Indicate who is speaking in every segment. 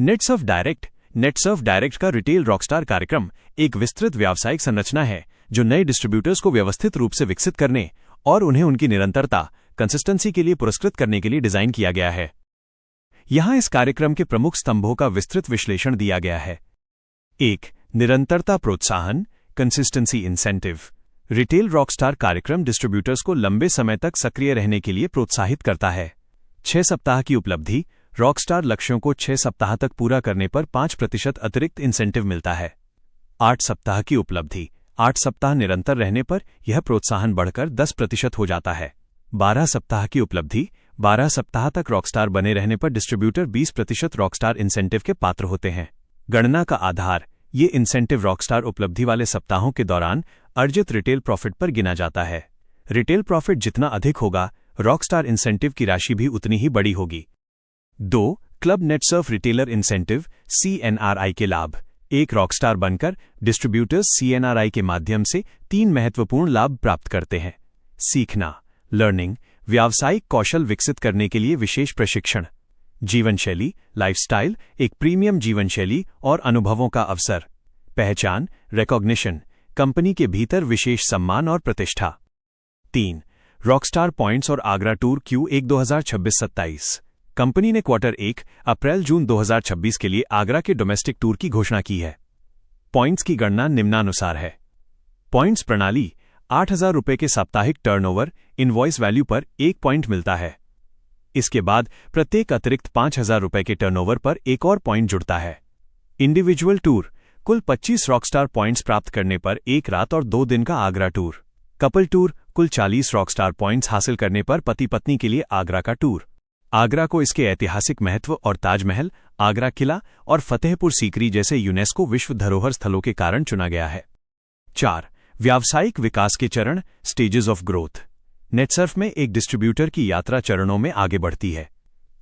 Speaker 1: Netsurf direct का retail Rockstar कार्यक्रम एक विस्तृत व्यावसायिक संरचना है जो नए डिस्ट्रीब्यूटर्स को व्यवस्थित रूप से विकसित करने और उन्हें उनकी निरंतरता कंसिस्टेंसी के लिए पुरस्कृत करने के लिए डिजाइन किया गया है। यहां इस कार्यक्रम के प्रमुख स्तंभों का विस्तृत विश्लेषण दिया गया है। 1. निरंतरता प्रोत्साहन कंसिस्टेंसी इंसेंटिव। रिटेल रॉकस्टार कार्यक्रम डिस्ट्रीब्यूटर्स को लंबे समय तक सक्रिय रहने के लिए प्रोत्साहित करता है। 6 सप्ताह की उपलब्धि। रॉकस्टार लक्ष्यों को 6 सप्ताह तक पूरा करने पर 5% अतिरिक्त इंसेंटिव मिलता है। 8 सप्ताह की उपलब्धि। 8 सप्ताह निरंतर रहने पर यह प्रोत्साहन बढ़कर 10% हो जाता है। 12 सप्ताह की उपलब्धि। 12 सप्ताह तक रॉकस्टार बने रहने पर डिस्ट्रीब्यूटर 20% रॉकस्टार इंसेंटिव के पात्र होते हैं। गणना का आधार। ये इंसेंटिव रॉकस्टार उपलब्धि वाले सप्ताहों के दौरान अर्जित रिटेल प्रॉफिट पर गिना जाता है। रिटेल प्रॉफिट जितना अधिक होगा, रॉकस्टार इंसेंटिव की राशि भी उतनी ही बड़ी होगी। 2. Club Netsurf retailer incentive CNRI के लाभ। एक रॉकस्टार बनकर डिस्ट्रीब्यूटर्स CNRI के माध्यम से 3 महत्वपूर्ण लाभ प्राप्त करते हैं। सीखना लर्निंग, व्यावसायिक कौशल विकसित करने के लिए विशेष प्रशिक्षण। जीवनशैली लाइफस्टाइल, एक प्रीमियम जीवनशैली और अनुभवों का अवसर। पहचान रिकॉग्निशन, कंपनी के भीतर विशेष सम्मान और प्रतिष्ठा। 3. रॉकस्टार पॉइंट्स और आगरा टूर Q1 2026-27। कंपनी ने क्वार्टर 1 अप्रैल-जून 2026 के लिए आगरा के डोमेस्टिक टूर की घोषणा की है। पॉइंट्स की गणना निम्नानुसार है। पॉइंट्स प्रणाली 8,000 रुपये के साप्ताहिक टर्नओवर इनवॉइस वैल्यू पर 1 पॉइंट मिलता है। इसके बाद प्रत्येक अतिरिक्त 5,000 रुपये के टर्नओवर पर एक और पॉइंट जुड़ता है। इंडिविजुअल टूर कुल 25 रॉकस्टार पॉइंट्स प्राप्त करने पर 1 रात और 2 दिन का आगरा टूर। कपल टूर कुल 40 रॉकस्टार पॉइंट्स हासिल करने पर पति पत्नी के लिए आगरा का टूर। आगरा को इसके ऐतिहासिक महत्व और ताजमहल, आगरा किला और फतेहपुर सीकरी जैसे यूनेस्को विश्व धरोहर स्थलों के कारण चुना गया है। 4. व्यावसायिक विकास के चरण स्टेजेस ऑफ ग्रोथ। नेटसर्फ में एक डिस्ट्रीब्यूटर की यात्रा चरणों में आगे बढ़ती है।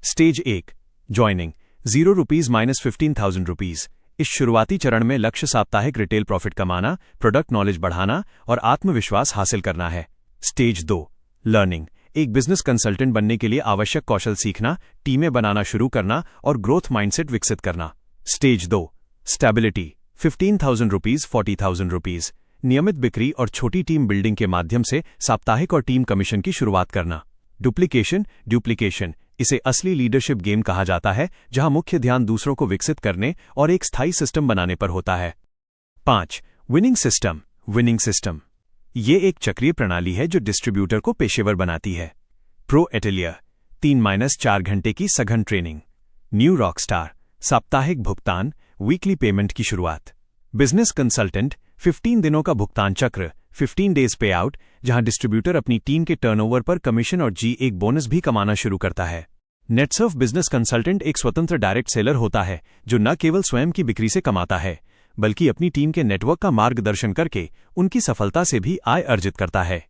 Speaker 1: Stage 1 joining ₹0 - 15,000 rupees. इस शुरुआती चरण में लक्ष्य साप्ताहिक रिटेल प्रॉफिट कमाना, प्रोडक्ट नॉलेज बढ़ाना और आत्मविश्वास हासिल करना है। स्टेज 2 लर्निंग, एक बिजनेस कंसल्टेंट बनने के लिए आवश्यक कौशल सीखना, टीमें बनाना शुरू करना और ग्रोथ माइंडसेट विकसित करना। Stage 2 stability 15,000 rupees 40,000 rupees. नियमित बिक्री और छोटी टीम बिल्डिंग के माध्यम से साप्ताहिक और टीम कमीशन की शुरुआत करना। डुप्लीकेशन, इसे असली लीडरशिप गेम कहा जाता है, जहां मुख्य ध्यान दूसरों को विकसित करने और एक स्थायी सिस्टम बनाने पर होता है। 5. विनिंग सिस्टम ये एक चक्रीय प्रणाली है जो डिस्ट्रीब्यूटर को पेशेवर बनाती है। प्रो एटेलियर 3-4 घंटे की सघन ट्रेनिंग। न्यू रॉकस्टार साप्ताहिक भुगतान, वीकली पेमेंट की शुरुआत। बिजनेस कंसल्टेंट 15 दिनों का भुगतान चक्र 15 डेज पे आउट, जहां डिस्ट्रीब्यूटर अपनी टीम के टर्नओवर पर कमीशन और एक बोनस भी कमाना शुरू करता है। नेटसर्फ बिजनेस कंसल्टेंट एक स्वतंत्र डायरेक्ट सेलर होता है जो न केवल स्वयं की बिक्री से कमाता है, बल्कि अपनी टीम के नेटवर्क का मार्गदर्शन करके उनकी सफलता से भी आय अर्जित करता है।